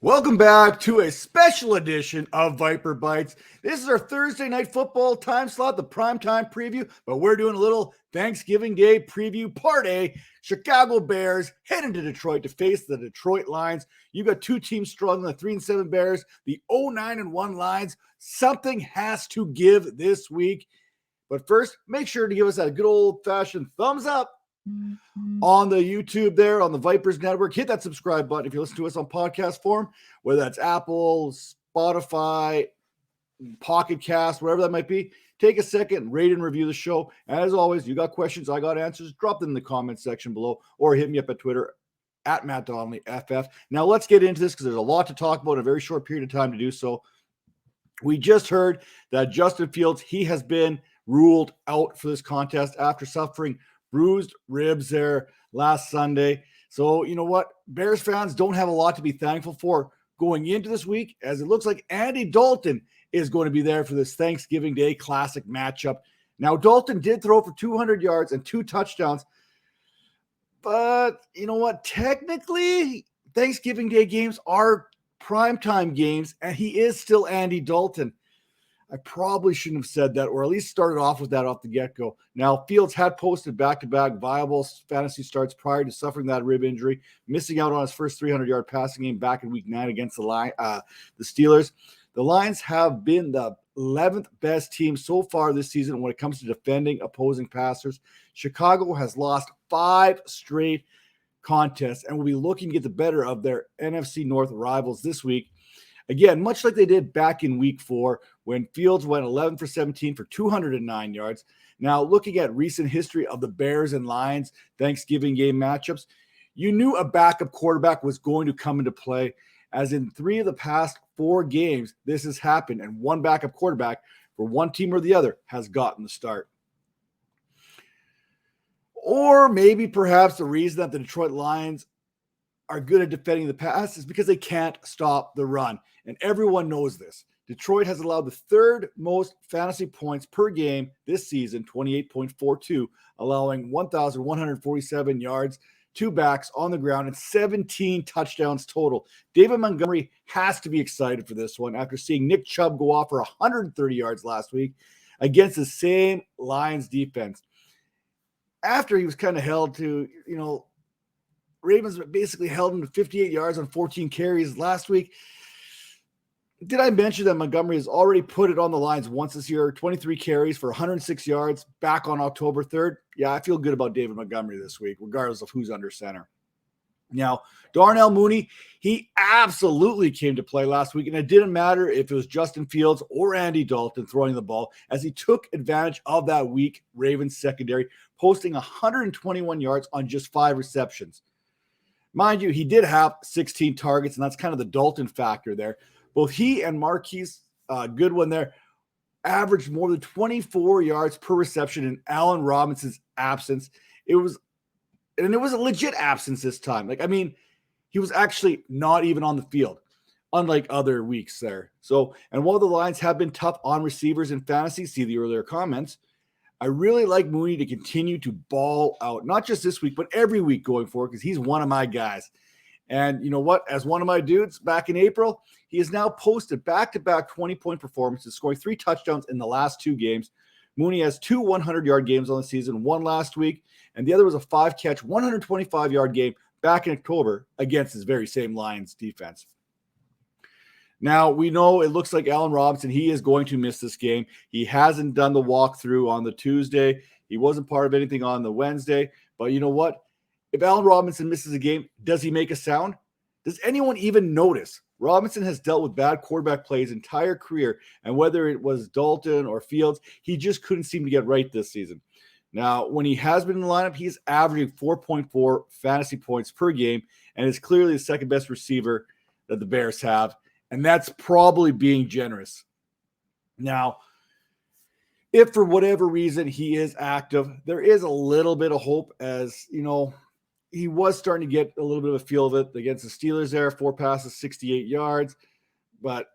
Welcome back to a special edition of Viper Bites. This is our Thursday night football time slot, the primetime preview, but we're doing a little Thanksgiving Day preview party. Chicago Bears heading to Detroit to face the Detroit Lions. You got two teams struggling, the 3-7 Bears, the 0-9-1 Lions. Something has to give this week. But first, make sure to give us that good old-fashioned thumbs up on the YouTube there, on the Vipers Network. Hit that subscribe button if you listen to us on podcast form, whether that's Apple, Spotify, Pocket Cast, wherever that might be. Take a second, rate and review the show. As always, you got questions, I got answers, drop them in the comments section below or hit me up at Twitter at Matt Donnelly FF. Now let's get into this because there's a lot to talk about in a very short period of time to do so. We just heard that Justin Fields, he has been ruled out for this contest after suffering bruised ribs there last Sunday. So, you know what? Bears fans don't have a lot to be thankful for going into this week, as it looks like Andy Dalton is going to be there for this Thanksgiving Day classic matchup. Now, Dalton did throw for 200 yards and 2 touchdowns, but you know what? Technically, Thanksgiving Day games are primetime games, and he is still Andy Dalton. I probably shouldn't have said that, or at least started off with that off the get-go. Now, Fields had posted back-to-back viable fantasy starts prior to suffering that rib injury, missing out on his first 300-yard passing game back in Week 9 against the Steelers. The Lions have been the 11th best team so far this season when it comes to defending opposing passers. Chicago has lost 5 straight contests and will be looking to get the better of their NFC North rivals this week. Again, much like they did back in Week 4 when Fields went 11 for 17 for 209 yards. Now, looking at recent history of the Bears and Lions Thanksgiving game matchups, you knew a backup quarterback was going to come into play, as in 3 of the past 4 games this has happened, and one backup quarterback for one team or the other has gotten the start. Or maybe perhaps the reason that the Detroit Lions are good at defending the pass is because they can't stop the run. And everyone knows this. Detroit has allowed the 3rd most fantasy points per game this season, 28.42, allowing 1,147 yards, 2 backs on the ground, and 17 touchdowns total. David Montgomery has to be excited for this one after seeing Nick Chubb go off for 130 yards last week against the same Lions defense. After he was kind of held to, Ravens basically held him to 58 yards on 14 carries last week. Did I mention that Montgomery has already put it on the lines once this year, 23 carries for 106 yards back on October 3rd? Yeah, I feel good about David Montgomery this week, regardless of who's under center. Now, Darnell Mooney, he absolutely came to play last week, and it didn't matter if it was Justin Fields or Andy Dalton throwing the ball, as he took advantage of that weak Ravens secondary, posting 121 yards on just 5 receptions. Mind you, he did have 16 targets, and that's kind of the Dalton factor there. Both he and Marquise Goodwin there averaged more than 24 yards per reception in Allen Robinson's absence. It was a legit absence this time. He was actually not even on the field, unlike other weeks there. So, and while the Lions have been tough on receivers in fantasy, see the earlier comments, I really like Mooney to continue to ball out, not just this week, but every week going forward, because he's one of my guys. And you know what? As one of my dudes back in April, he has now posted back-to-back 20-point performances, scoring 3 touchdowns in the last 2 games. Mooney has 2 100-yard games on the season, one last week, and the other was a 5-catch, 125-yard game back in October against his very same Lions defense. Now, we know it looks like Allen Robinson, he is going to miss this game. He hasn't done the walkthrough on the Tuesday. He wasn't part of anything on the Wednesday. But you know what? If Allen Robinson misses a game, does he make a sound? Does anyone even notice? Robinson has dealt with bad quarterback play his entire career, and whether it was Dalton or Fields, he just couldn't seem to get right this season. Now, when he has been in the lineup, he's averaging 4.4 fantasy points per game, and is clearly the second best receiver that the Bears have, and that's probably being generous. Now, if for whatever reason he is active, there is a little bit of hope, as, he was starting to get a little bit of a feel of it against the Steelers there, 4 passes, 68 yards. But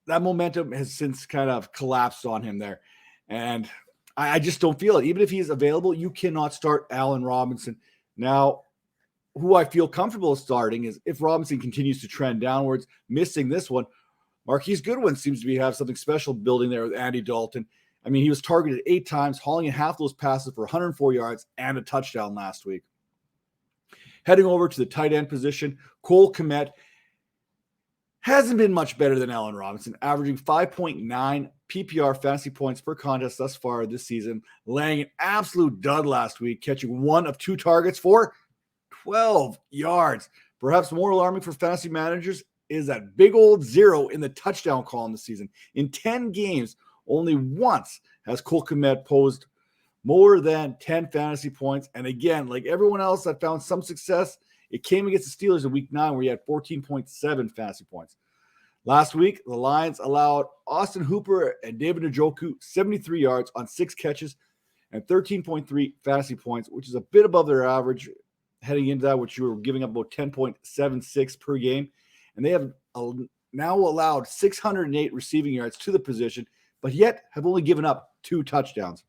that momentum has since kind of collapsed on him there. And I just don't feel it. Even if he's available, you cannot start Allen Robinson. Now, who I feel comfortable starting is if Robinson continues to trend downwards, missing this one. Marquise Goodwin seems to have something special building there with Andy Dalton. I mean, he was targeted 8 times, hauling in half those passes for 104 yards and a touchdown last week. Heading over to the tight end position, Cole Kmet hasn't been much better than Allen Robinson, averaging 5.9 PPR fantasy points per contest thus far this season, laying an absolute dud last week, catching 1 of 2 targets for 12 yards. Perhaps more alarming for fantasy managers is that big old 0 in the touchdown column this season. In 10 games, only once has Cole Kmet posed more than 10 fantasy points. And again, like everyone else that found some success, it came against the Steelers in week 9 where he had 14.7 fantasy points. Last week, the Lions allowed Austin Hooper and David Njoku 73 yards on 6 catches and 13.3 fantasy points, which is a bit above their average heading into that, which you were giving up about 10.76 per game. And they have now allowed 608 receiving yards to the position, but yet have only given up 2 touchdowns.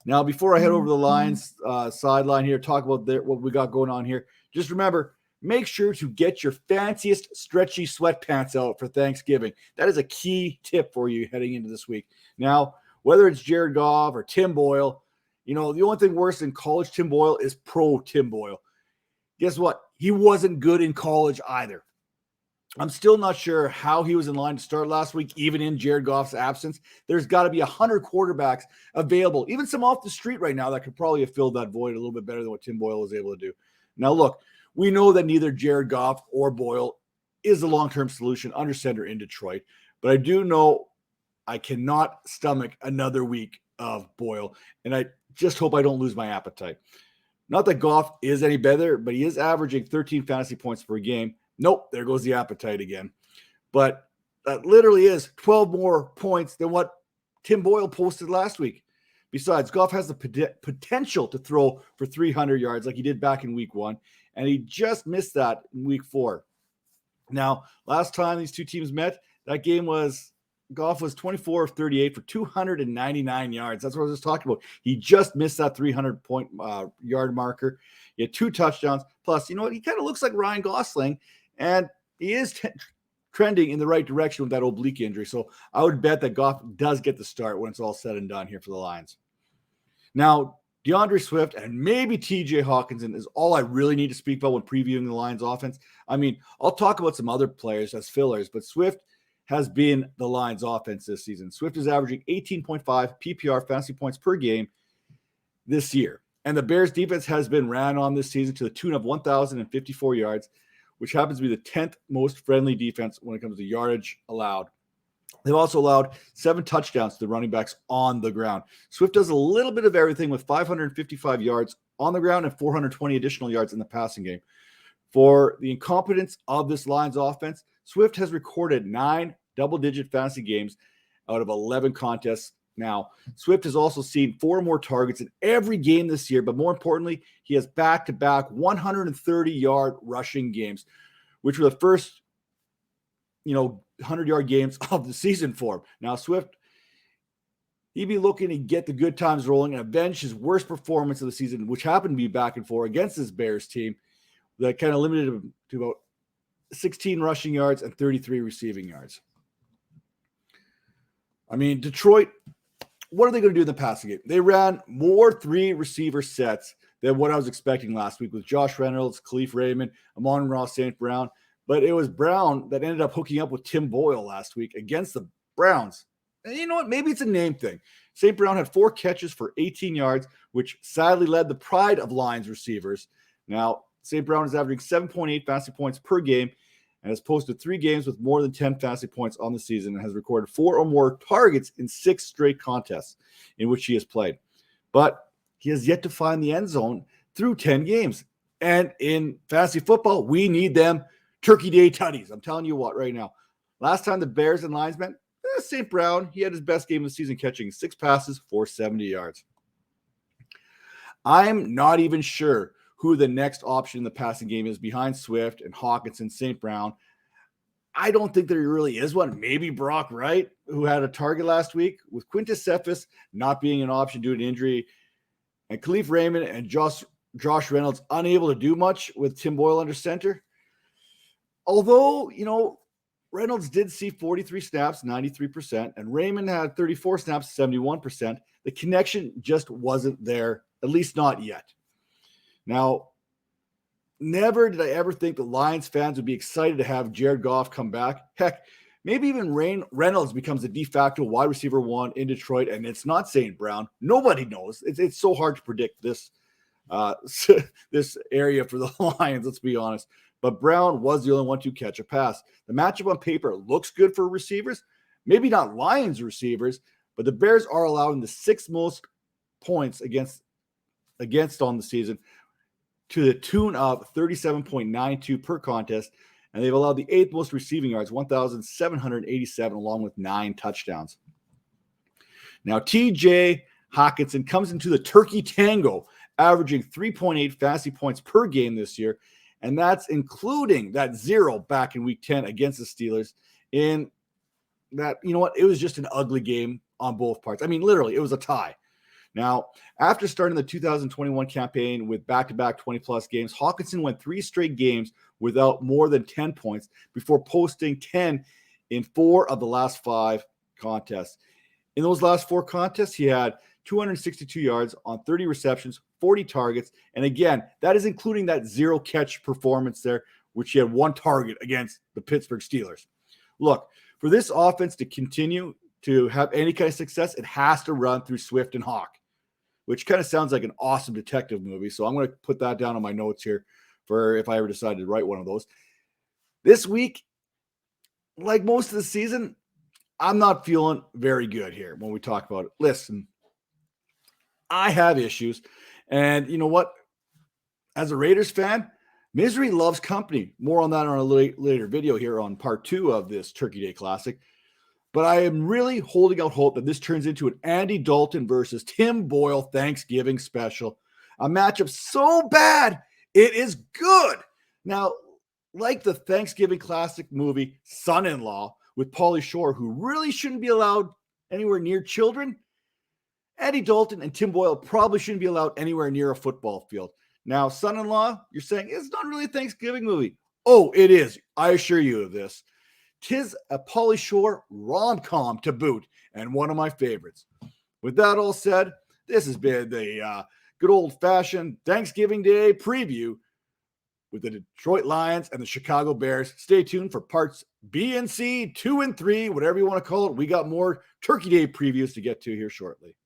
Now, before I head over to the Lions sideline here, talk about what we got going on here, just remember, make sure to get your fanciest stretchy sweatpants out for Thanksgiving. That is a key tip for you heading into this week. Now, whether it's Jared Goff or Tim Boyle, the only thing worse than college Tim Boyle is pro Tim Boyle. Guess what? He wasn't good in college either. I'm still not sure how he was in line to start last week, even in Jared Goff's absence. There's got to be 100 quarterbacks available, even some off the street right now that could probably have filled that void a little bit better than what Tim Boyle was able to do. Now, look, we know that neither Jared Goff or Boyle is the long-term solution under center in Detroit, but I do know I cannot stomach another week of Boyle, and I just hope I don't lose my appetite. Not that Goff is any better, but he is averaging 13 fantasy points per game. Nope, there goes the appetite again. But that literally is 12 more points than what Tim Boyle posted last week. Besides, Goff has the potential to throw for 300 yards like he did back in week 1, and he just missed that in week 4. Now, last time these two teams met, that game was Goff was 24 of 38 for 299 yards. That's what I was talking about. He just missed that 300-point yard marker. He had 2 touchdowns. Plus, you know what? He kind of looks like Ryan Gosling, and he is trending in the right direction with that oblique injury. So I would bet that Goff does get the start when it's all said and done here for the Lions. Now, DeAndre Swift and maybe TJ Hockenson is all I really need to speak about when previewing the Lions offense. I mean, I'll talk about some other players as fillers, but Swift has been the Lions offense this season. Swift is averaging 18.5 PPR fantasy points per game this year. And the Bears defense has been ran on this season to the tune of 1,054 yards, which happens to be the 10th most friendly defense when it comes to yardage allowed. They've also allowed 7 touchdowns to the running backs on the ground. Swift does a little bit of everything with 555 yards on the ground and 420 additional yards in the passing game. For the incompetence of this Lions offense, Swift has recorded 9 double-digit fantasy games out of 11 contests. Now, Swift has also seen 4 more targets in every game this year, but more importantly, he has back-to-back 130-yard rushing games, which were the first, 100-yard games of the season for him. Now, Swift, he'd be looking to get the good times rolling and avenge his worst performance of the season, which happened to be back and forth against this Bears team that kind of limited him to about 16 rushing yards and 33 receiving yards. I mean, Detroit, what are they going to do in the passing game? They ran more 3-receiver sets than what I was expecting last week with Josh Reynolds, Khalif Raymond, Amon-Ra St. Brown. But it was Brown that ended up hooking up with Tim Boyle last week against the Browns. And you know what? Maybe it's a name thing. St. Brown had 4 catches for 18 yards, which sadly led the pride of Lions receivers. Now, St. Brown is averaging 7.8 fantasy points per game and has posted 3 games with more than 10 fantasy points on the season and has recorded 4 or more targets in 6 straight contests in which he has played. But he has yet to find the end zone through 10 games. And in fantasy football, we need them Turkey Day tutties. I'm telling you what right now. Last time the Bears and Lions met, St. Brown, he had his best game of the season, catching 6 passes for 70 yards. I'm not even sure who the next option in the passing game is behind Swift and Hockenson, St. Brown. I don't think there really is one. Maybe Brock Wright, who had a target last week, with Quintus Cephas not being an option due to injury, and Khalif Raymond and Josh Josh Reynolds unable to do much with Tim Boyle under center. Although, Reynolds did see 43 snaps, 93%, and Raymond had 34 snaps, 71%. The connection just wasn't there, at least not yet. Now, never did I ever think the Lions fans would be excited to have Jared Goff come back. Heck, maybe even Reynolds becomes the de facto wide receiver 1 in Detroit, and it's not St. Brown. Nobody knows. It's so hard to predict this this area for the Lions, let's be honest. But Brown was the only one to catch a pass. The matchup on paper looks good for receivers. Maybe not Lions receivers, but the Bears are allowing the 6th most points against on the season to the tune of 37.92 per contest. And they've allowed the 8th most receiving yards, 1,787, along with 9 touchdowns. Now, TJ Hockenson comes into the Turkey Tango, averaging 3.8 fantasy points per game this year. And that's including that 0 back in week 10 against the Steelers. In that, it was just an ugly game on both parts. I mean, literally, it was a tie. Now, after starting the 2021 campaign with back-to-back 20-plus games, Hockenson went 3 straight games without more than 10 points before posting 10 in 4 of the last 5 contests. In those last 4 contests, he had 262 yards on 30 receptions, 40 targets. And again, that is including that 0 catch performance there, which he had 1 target against the Pittsburgh Steelers. Look, for this offense to continue to have any kind of success, it has to run through Swift and Hawk, which kind of sounds like an awesome detective movie. So I'm going to put that down on my notes here for if I ever decided to write one of those. This week, like most of the season, I'm not feeling very good here when we talk about it. Listen, I have issues. And you know what? As a Raiders fan, misery loves company. More on that on a later video here on part 2 of this Turkey Day Classic. But I am really holding out hope that this turns into an Andy Dalton versus Tim Boyle Thanksgiving special. A matchup so bad, it is good. Now, like the Thanksgiving Classic movie Son-in-Law with Pauly Shore, who really shouldn't be allowed anywhere near children, Andy Dalton and Tim Boyle probably shouldn't be allowed anywhere near a football field. Now, Son-in-Law, you're saying it's not really a Thanksgiving movie. Oh, it is. I assure you of this. 'Tis a Pauly Shore rom-com to boot, and one of my favorites. With that all said, this has been the good old-fashioned Thanksgiving Day preview with the Detroit Lions and the Chicago Bears. Stay tuned for parts B and C, 2 and 3, whatever you want to call it. We got more Turkey Day previews to get to here shortly.